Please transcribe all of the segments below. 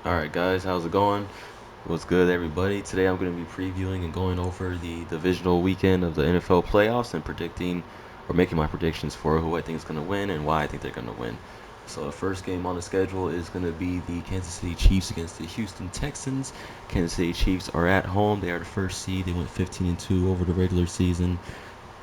Alright guys, how's it going? What's good everybody? Today I'm going to be previewing and going over the divisional weekend of the NFL playoffs and predicting or making my predictions for who I think is going to win and why I think they're going to win. So the first game on the schedule is going to be the Kansas City Chiefs against the Houston Texans. Kansas City Chiefs are at home. They are the first seed. They went 15-2 over the regular season.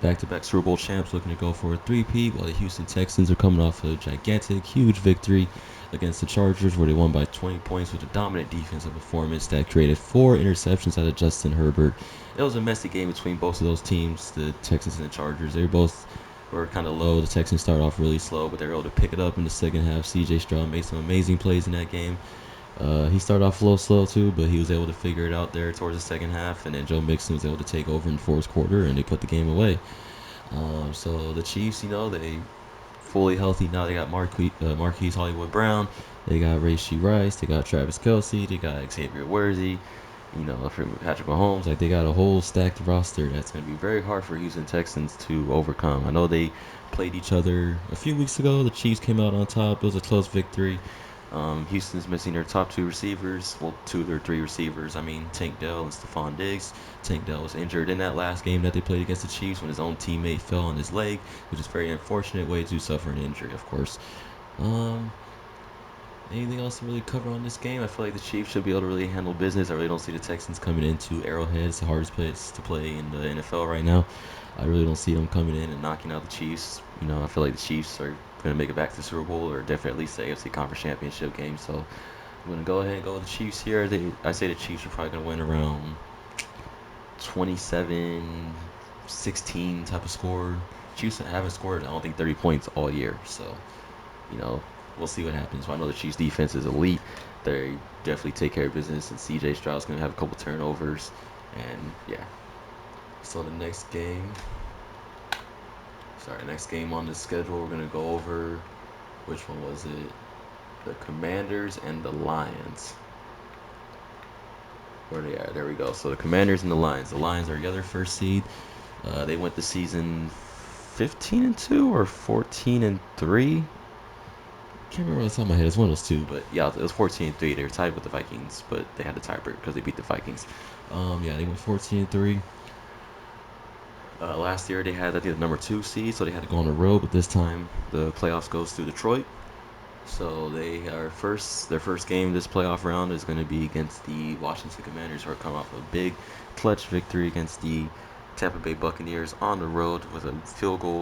Back-to-back Super Bowl champs looking to go for a three-peat, while the Houston Texans are coming off a gigantic, huge victory against the Chargers, where they won by 20 points with a dominant defensive performance that created 4 interceptions out of Justin Herbert. It was a messy game between both of those teams, the Texans and the Chargers. They both were kind of low. The Texans started off really slow, but they were able to pick it up in the second half. C.J. Stroud made some amazing plays in that game. He started off a little slow too, but he was able to figure it out there towards the second half, and then Joe Mixon was able to take over in the fourth quarter, and they put the game away. So the Chiefs, they fully healthy now. They got Marquise Hollywood Brown, they got Rashee Rice, they got Travis Kelsey, they got Xavier Worthy, for Patrick Mahomes. Like they got a whole stacked roster that's going to be very hard for Houston Texans to overcome. I know they played each other a few weeks ago. The Chiefs came out on top. It was a close victory. Houston's missing their top two receivers. Well, two of their three receivers. I mean, Tank Dell and Stephon Diggs. Tank Dell was injured in that last game that they played against the Chiefs when his own teammate fell on his leg, which is a very unfortunate way to suffer an injury, of course. Um, Anything else to really cover on this game? I feel like the Chiefs should be able to really handle business. I really don't see the Texans coming into Arrowhead. It's the hardest place to play in the NFL right now. I really don't see them coming in and knocking out the Chiefs. I feel like the Chiefs are going to make it back to the Super Bowl or definitely at least the AFC Conference Championship game. So I'm going to go ahead and go with the Chiefs here. I say the Chiefs are probably going to win around 27-16 type of score. Chiefs haven't scored, I don't think, 30 points all year. So, you know, we'll see what happens. I know the Chiefs defense is elite. They definitely take care of business, and CJ Stroud's going to have a couple turnovers. And yeah. So next game on the schedule, we're going to go over, which one was it? The Commanders and the Lions. Where they are? There we go. So the Commanders and the Lions. The Lions are the other first seed. They went the season 15-2 or 14-3. Can't remember off the top of my head. It's one of those two, but yeah, it was 14-3. They were tied with the Vikings, but they had the tiebreaker because they beat the Vikings. Yeah, they went 14-3. Last year they had, I think, the number 2 seed, so they had to go on the road. But this time the playoffs goes through Detroit. So their first game this playoff round is going to be against the Washington Commanders, who are coming off a big clutch victory against the Tampa Bay Buccaneers on the road with a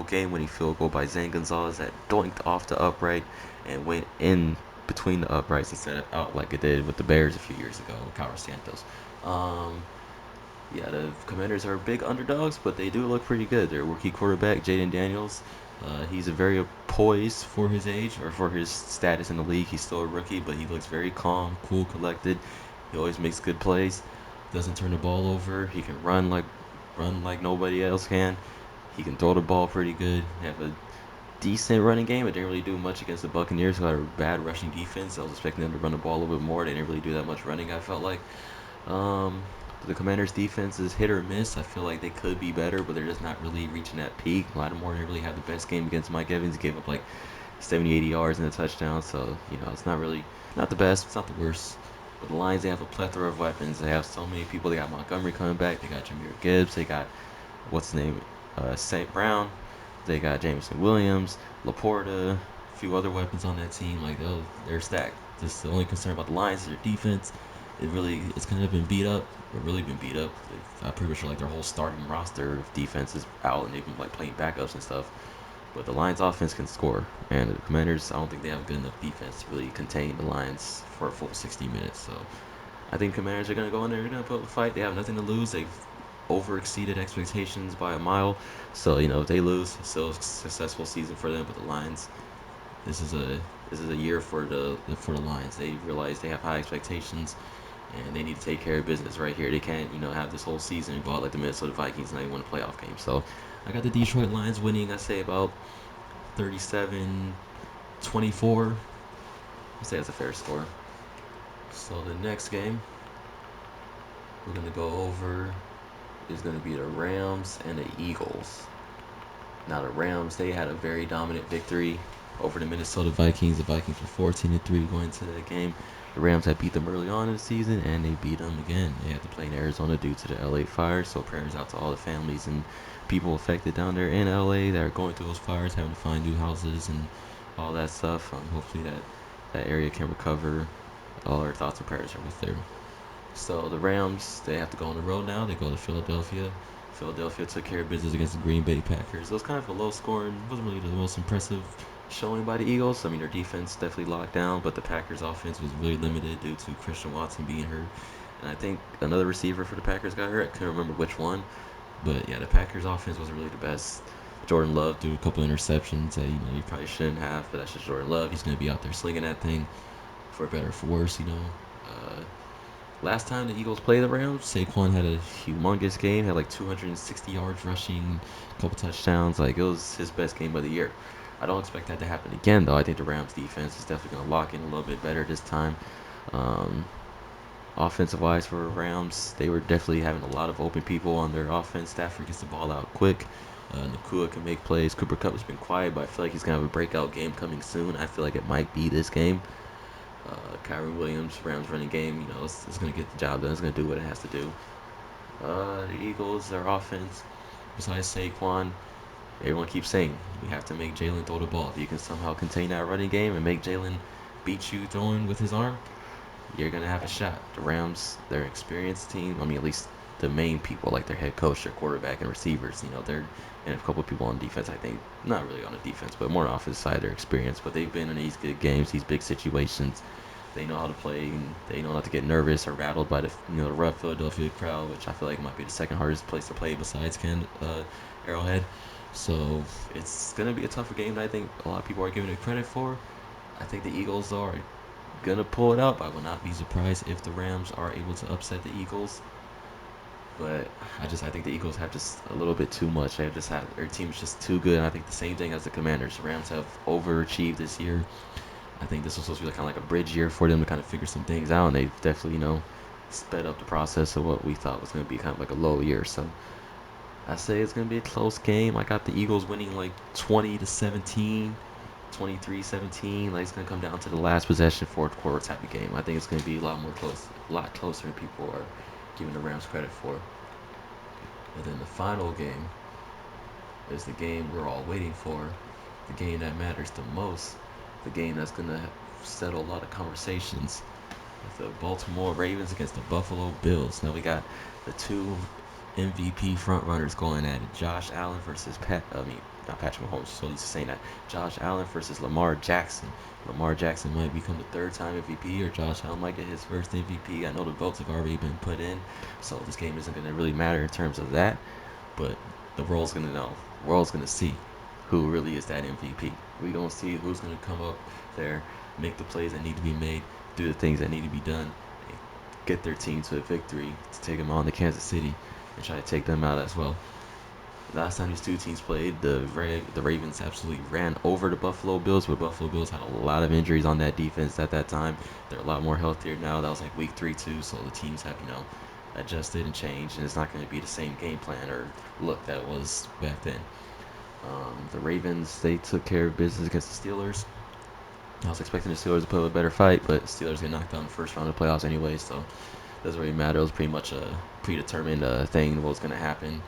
game-winning field goal by Zane Gonzalez that doinked off the upright and went in between the uprights instead of out like it did with the Bears a few years ago with Carlos Santos. Um, yeah, the Commanders are big underdogs, but they do look pretty good. Their rookie quarterback, Jaden Daniels, he's a very poised for his age or for his status in the league. He's still a rookie, but he looks very calm, cool, collected. He always makes good plays. Doesn't turn the ball over. He can run like nobody else can. He can throw the ball pretty good. They have a decent running game. It didn't really do much against the Buccaneers, who had a bad rushing defense. I was expecting them to run the ball a little bit more. They didn't really do that much running, I felt like. Um, the Commanders' defense is hit or miss. I feel like they could be better, but they're just not really reaching that peak. Lattimore didn't really have the best game against Mike Evans. He gave up like 70, 80 yards and a touchdown. So, it's not the best. It's not the worst. But the Lions, they have a plethora of weapons. They have so many people. They got Montgomery coming back. They got Jameer Gibbs. They got, what's his name? St. Brown. They got Jameson Williams, Laporta, a few other weapons on that team. Like, they're stacked. Just the only concern about the Lions is their defense. It's kind of been beat up. Really been beat up. I'm pretty sure like their whole starting roster of defense is out, and they've been like playing backups and stuff. But the Lions' offense can score, and the Commanders, I don't think they have good enough defense to really contain the Lions for a full 60 minutes. So I think Commanders are gonna go in there. They're gonna put up a fight. They have nothing to lose. They've over exceeded expectations by a mile. So if they lose, it's still a successful season for them. But the Lions, this is a year for the Lions. They realize they have high expectations, and they need to take care of business right here. They can't have this whole season and go out like the Minnesota Vikings and not even win a playoff game. So I got the Detroit Lions winning. I say about 37-24. I say that's a fair score. So the next game we're gonna go over is gonna be the Rams and the Eagles. Now the Rams, they had a very dominant victory over the Minnesota Vikings. The Vikings were 14-3 going into that game. The Rams had beat them early on in the season, and they beat them again. They had to play in Arizona due to the LA fires. So prayers out to all the families and people affected down there in LA that are going through those fires, having to find new houses and all that stuff. Hopefully that area can recover. All our thoughts and prayers are with them. So the Rams, they have to go on the road now. They go to Philadelphia. Philadelphia took care of business against the Green Bay Packers. It was kind of a low scoring, wasn't really the most impressive showing by the Eagles. I mean, their defense definitely locked down, but the Packers' offense was really limited due to Christian Watson being hurt. And I think another receiver for the Packers got hurt. I couldn't remember which one. But yeah, the Packers' offense wasn't really the best. Jordan Love threw a couple interceptions that you probably shouldn't have, but that's just Jordan Love. He's gonna be out there slinging that thing for better or for worse. Last time the Eagles played the Rams, Saquon had a humongous game, had like 260 yards rushing, a couple touchdowns. Like, it was his best game of the year. I don't expect that to happen again, though. I think the Rams defense is definitely going to lock in a little bit better this time. Um, Offensive wise for Rams, they were definitely having a lot of open people on their offense. Stafford gets the ball out quick. Nakua can make plays. Cooper Kupp has been quiet, but I feel like he's going to have a breakout game coming soon. I feel like it might be this game. Kyrie Williams, Rams running game, it's going to get the job done. It's going to do what it has to do. The Eagles, their offense, besides Saquon, everyone keeps saying we have to make Jalen throw the ball. If you can somehow contain that running game and make Jalen beat you throwing with his arm, you're going to have a shot. The Rams, their experienced team, I mean, at least the main people, like their head coach, their quarterback, and receivers, they're, and a couple of people on defense, I think, not really on the defense, but more on the offense side, they're experienced. But they've been in these good games, these big situations. They know how to play. And they know not to get nervous or rattled by the rough Philadelphia crowd, which I feel like might be the second hardest place to play besides Arrowhead. So it's gonna be a tougher game than I think a lot of people are giving it credit for. I think the Eagles are gonna pull it out. I will not be surprised if the Rams are able to upset the Eagles. But I think the Eagles have just a little bit too much. Their team is just too good. And I think the same thing as the Commanders. The Rams have overachieved this year. I think this was supposed to be kind of like a bridge year for them to kind of figure some things out, and they've definitely, sped up the process of what we thought was going to be kind of like a low year. So I say it's going to be a close game. I got the Eagles winning like 20-17, 23-17. Like, it's going to come down to the last possession, fourth quarter type of game. I think it's going to be a lot closer than people are giving the Rams credit for. And then the final game is the game we're all waiting for, the game that matters the most, the game that's going to settle a lot of conversations. With the Baltimore Ravens against the Buffalo Bills. Now we got the two MVP frontrunners going at it. Josh Allen versus not Patrick Mahomes, so he's saying that. Josh Allen versus Lamar Jackson. Lamar Jackson might become the third-time MVP, or Josh Allen might get his first MVP. I know the votes have already been put in, so this game isn't going to really matter in terms of that. But the world's going to know. The world's going to see who really is that MVP. We don't see who's going to come up there, make the plays that need to be made, do the things that need to be done, get their team to a victory to take them on to Kansas City and try to take them out as well. Last time these two teams played, the Ravens absolutely ran over the Buffalo Bills, but Buffalo Bills had a lot of injuries on that defense at that time. They're a lot more healthier now. That was like week 3 too, so the teams have, adjusted and changed, and it's not going to be the same game plan or look that it was back then. The Ravens, they took care of business against the Steelers. I was expecting the Steelers to put up a better fight, but Steelers get knocked out in the first round of the playoffs anyway, so it doesn't really matter. It was pretty much a predetermined thing what was going to happen.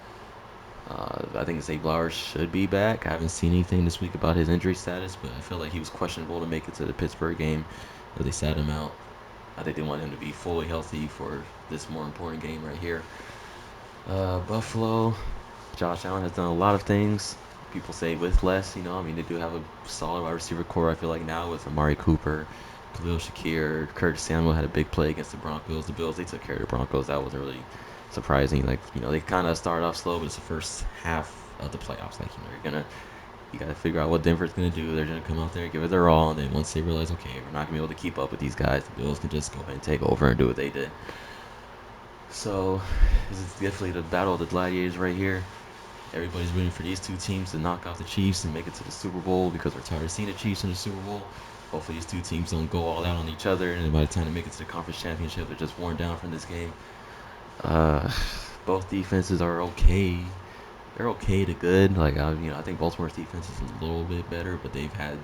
I think Zay Flowers should be back. I haven't seen anything this week about his injury status, but I feel like he was questionable to make it to the Pittsburgh game, but they sat him out. I think they want him to be fully healthy for this more important game right here. Buffalo, Josh Allen has done a lot of things. People say with less, they do have a solid wide receiver core. I feel like now with Amari Cooper, Khalil Shakir, Curtis Samuel had a big play against the Broncos. The Bills, they took care of the Broncos. That wasn't really surprising. Like, they kind of started off slow, but it's the first half of the playoffs. Like, you got to figure out what Denver's going to do. They're going to come out there and give it their all. And then once they realize, okay, we're not going to be able to keep up with these guys, the Bills can just go ahead and take over and do what they did. So, this is definitely the battle of the gladiators right here. Everybody's rooting for these two teams to knock off the Chiefs and make it to the Super Bowl because we're tired of seeing the Chiefs in the Super Bowl. Hopefully these two teams don't go all out on each other, and by the time they make it to the conference championship, they're just worn down from this game. Both defenses are okay. They're okay to good. Like, I think Baltimore's defense is a little bit better, but they've had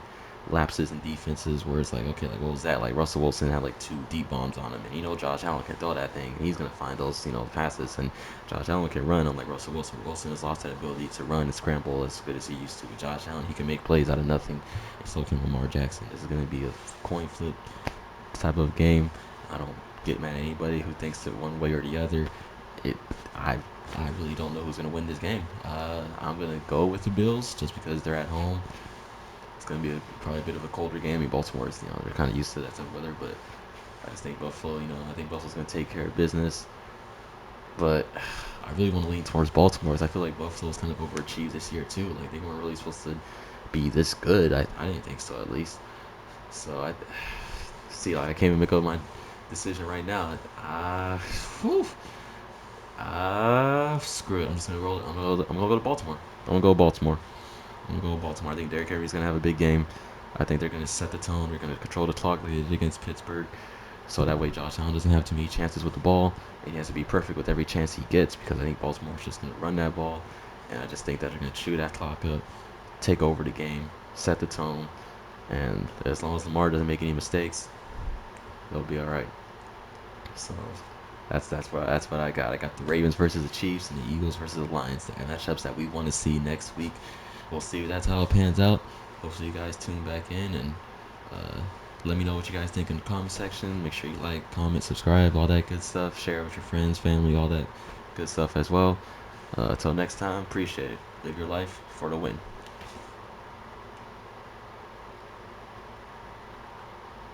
lapses in defenses where it's like, okay, like what was that? Like Russell Wilson had like 2 deep bombs on him, and Josh Allen can throw that thing, and he's gonna find those passes, and Josh Allen can run unlike Russell Wilson. Wilson has lost that ability to run and scramble as good as he used to. With Josh Allen, he can make plays out of nothing, and so can Lamar Jackson. This is gonna be a coin flip type of game. I don't get mad at anybody who thinks it one way or the other. It, I, I really don't know who's gonna win this game. I'm gonna go with the Bills just because they're at home. It's gonna be probably a bit of a colder game. I mean, Baltimore's, they're kind of used to that type of weather, but I just think Buffalo, I think Buffalo's gonna take care of business. But I really want to lean towards Baltimore, because I feel like Buffalo's kind of overachieved this year too. Like they weren't really supposed to be this good. I didn't think so, at least. So I see. Like I can't even make up my decision right now. Screw it. I'm just gonna roll it. I'm gonna go to Baltimore. I'm gonna go Baltimore. I'm gonna go Baltimore. I think Derrick Henry's gonna have a big game. I think they're gonna set the tone. They're gonna control the clock like they did against Pittsburgh. So that way Josh Allen doesn't have too many chances with the ball, and he has to be perfect with every chance he gets, because I think Baltimore's just gonna run that ball, and I just think that they're gonna chew that clock up, take over the game, set the tone, and as long as Lamar doesn't make any mistakes, they'll be all right. So that's what I got. I got the Ravens versus the Chiefs and the Eagles versus the Lions. The matchups that we want to see next week. We'll see if that's how it pans out. Hopefully you guys tune back in, and uh, let me know what you guys think in the comment section. Make sure you like, comment, subscribe, all that good stuff. Share with your friends, family, all that good stuff as well. Until next time, appreciate it. Live your life for the win.